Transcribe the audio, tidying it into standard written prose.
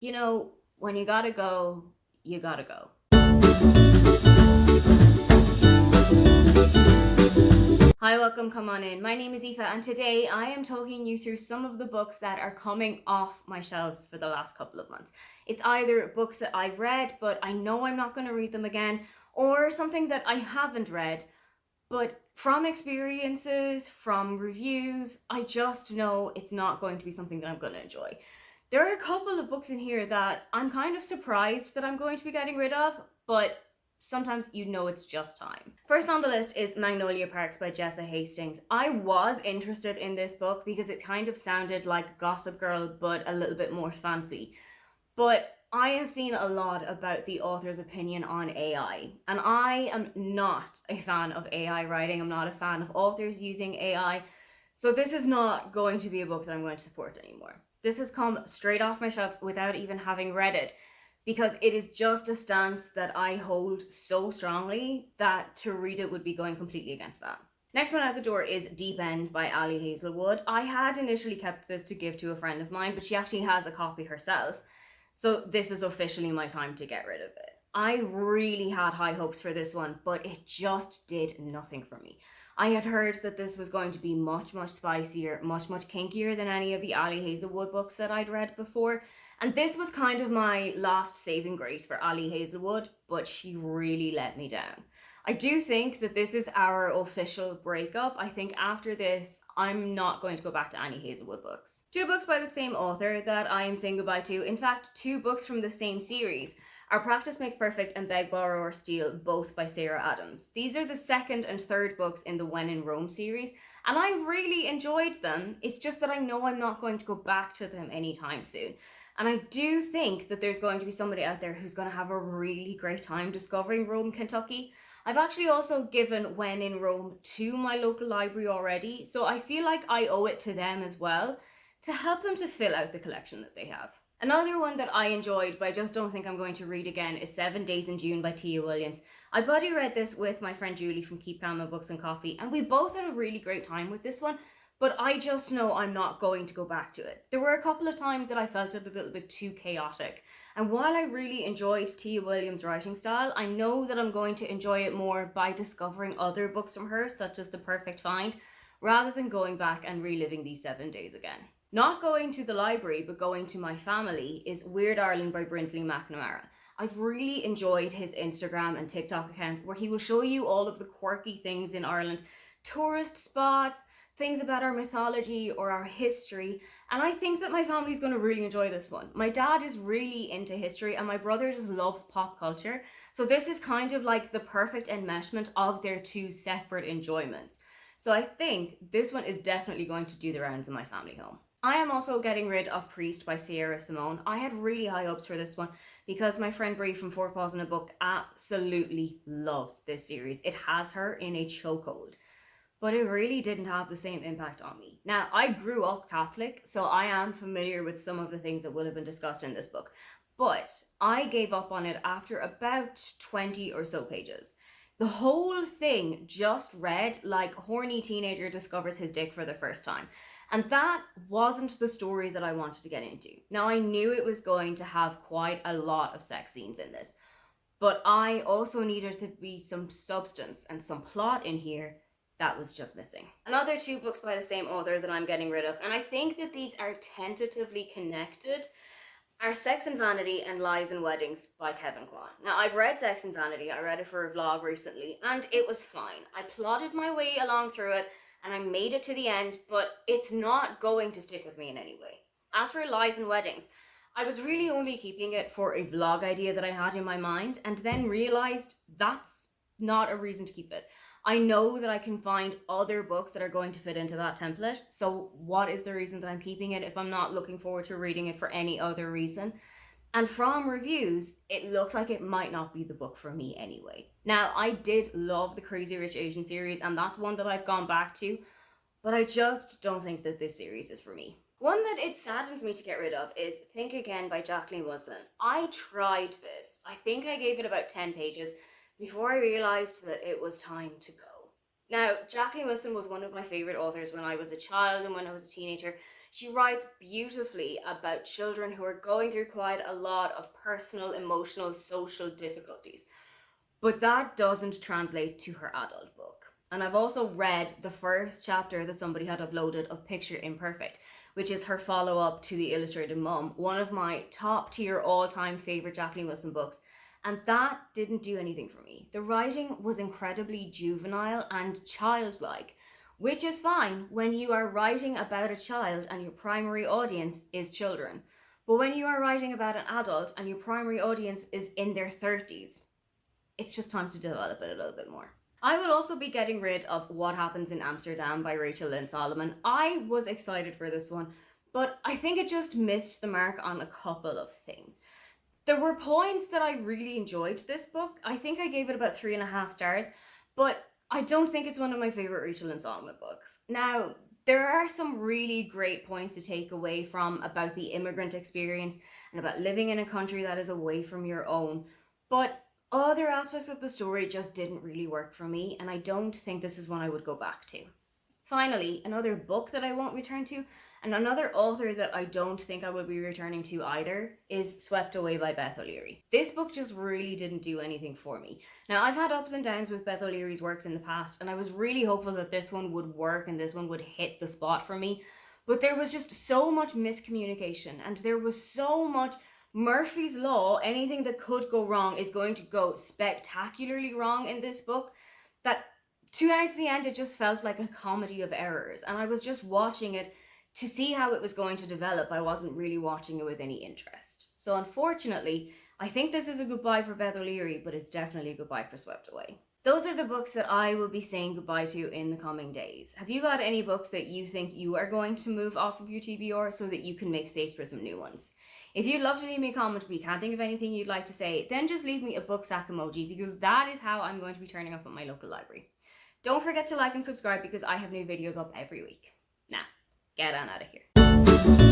You know, when you gotta go, you gotta go. Hi, welcome, come on in. My name is Aoife, and today I am talking you through some of the books that are coming off my shelves for the last couple of months. It's either books that I've read, but I know I'm not going to read them again, or something that I haven't read, but from experiences, from reviews, I just know it's not going to be something that I'm going to enjoy. There are a couple of books in here that I'm kind of surprised that I'm going to be getting rid of, but sometimes you know it's just time. First on the list is Magnolia Parks by Jessa Hastings. I was interested in this book because it kind of sounded like Gossip Girl, but a little bit more fancy. But I have seen a lot about the author's opinion on AI, and I am not a fan of AI writing. I'm not a fan of authors using AI. So this is not going to be a book that I'm going to support anymore. This has come straight off my shelves without even having read it, because it is just a stance that I hold so strongly that to read it would be going completely against that. Next one out the door is Deep End by Ali Hazelwood. I had initially kept this to give to a friend of mine, but she actually has a copy herself. So this is officially my time to get rid of it. I really had high hopes for this one, but it just did nothing for me. I had heard that this was going to be much, much spicier, much, much kinkier than any of the Ali Hazelwood books that I'd read before. And this was kind of my last saving grace for Ali Hazelwood, but she really let me down. I do think that this is our official breakup. I think after this, I'm not going to go back to any Hazelwood books. Two books by the same author that I am saying goodbye to. In fact, two books from the same series. Our Practice Makes Perfect and Beg, Borrow or Steal, both by Sarah Adams. These are the second and third books in the When in Rome series, and I really enjoyed them. It's just that I know I'm not going to go back to them anytime soon. And I do think that there's going to be somebody out there who's going to have a really great time discovering Rome, Kentucky. I've actually also given When in Rome to my local library already, so I feel like I owe it to them as well to help them to fill out the collection that they have. Another one that I enjoyed, but I just don't think I'm going to read again, is 7 Days in June by Tia Williams. I buddy read this with my friend Julie from Keep Calm and Books and Coffee, and we both had a really great time with this one, but I just know I'm not going to go back to it. There were a couple of times that I felt it a little bit too chaotic, and while I really enjoyed Tia Williams' writing style, I know that I'm going to enjoy it more by discovering other books from her, such as The Perfect Find, rather than going back and reliving these 7 days again. Not going to the library, but going to my family is Weird Ireland by Brinsley McNamara. I've really enjoyed his Instagram and TikTok accounts where he will show you all of the quirky things in Ireland, tourist spots, things about our mythology or our history, and I think that my family's going to really enjoy this one. My dad is really into history and my brother just loves pop culture, so this is kind of like the perfect enmeshment of their two separate enjoyments. So I think this one is definitely going to do the rounds in my family home. I am also getting rid of Priest by Sierra Simone. I had really high hopes for this one because my friend Brie from Four Paws in a Book absolutely loves this series. It has her in a chokehold, but it really didn't have the same impact on me. Now, I grew up Catholic, so I am familiar with some of the things that will have been discussed in this book, but I gave up on it after about 20 or so pages. The whole thing just read like horny teenager discovers his dick for the first time. And that wasn't the story that I wanted to get into. Now, I knew it was going to have quite a lot of sex scenes in this, but I also needed to be some substance and some plot in here that was just missing. Another two books by the same author that I'm getting rid of, and I think that these are tentatively connected, are Sex and Vanity and Lies and Weddings by Kevin Kwan. Now, I've read Sex and Vanity, I read it for a vlog recently, and it was fine. I plodded my way along through it, and I made it to the end, but it's not going to stick with me in any way. As for Lies and Weddings, I was really only keeping it for a vlog idea that I had in my mind, and then realised that's not a reason to keep it. I know that I can find other books that are going to fit into that template, so what is the reason that I'm keeping it if I'm not looking forward to reading it for any other reason? And from reviews, it looks like it might not be the book for me anyway. Now, I did love the Crazy Rich Asian series, and that's one that I've gone back to, but I just don't think that this series is for me. One that it saddens me to get rid of is Think Again by Jacqueline Muslin. I tried this. I think I gave it about 10 pages before I realised that it was time to go. Now, Jacqueline Wilson was one of my favourite authors when I was a child and when I was a teenager. She writes beautifully about children who are going through quite a lot of personal, emotional, social difficulties. But that doesn't translate to her adult book. And I've also read the first chapter that somebody had uploaded of Picture Imperfect, which is her follow-up to The Illustrated Mum, one of my top tier all-time favourite Jacqueline Wilson books. And that didn't do anything for me. The writing was incredibly juvenile and childlike, which is fine when you are writing about a child and your primary audience is children. But when you are writing about an adult and your primary audience is in their 30s, it's just time to develop it a little bit more. I will also be getting rid of What Happens in Amsterdam by Rachel Lynn Solomon. I was excited for this one, but I think it just missed the mark on a couple of things. There were points that I really enjoyed this book. I think I gave it about 3.5 stars, but I don't think it's one of my favorite Rachel Lynn Solomon books. Now, there are some really great points to take away from about the immigrant experience and about living in a country that is away from your own, but other aspects of the story just didn't really work for me, and I don't think this is one I would go back to. Finally, another book that I won't return to, and another author that I don't think I will be returning to either, is Swept Away by Beth O'Leary. This book just really didn't do anything for me. Now, I've had ups and downs with Beth O'Leary's works in the past, and I was really hopeful that this one would work and this one would hit the spot for me, but there was just so much miscommunication, and there was so much Murphy's Law, anything that could go wrong is going to go spectacularly wrong in this book, that towards the end it just felt like a comedy of errors, and I was just watching it to see how it was going to develop. I wasn't really watching it with any interest. So unfortunately, I think this is a goodbye for Beth O'Leary, but it's definitely a goodbye for Swept Away. Those are the books that I will be saying goodbye to in the coming days. Have you got any books that you think you are going to move off of your TBR so that you can make space for some new ones? If you'd love to leave me a comment but you can't think of anything you'd like to say, then just leave me a book stack emoji, because that is how I'm going to be turning up at my local library. Don't forget to like and subscribe because I have new videos up every week. Now, get on out of here.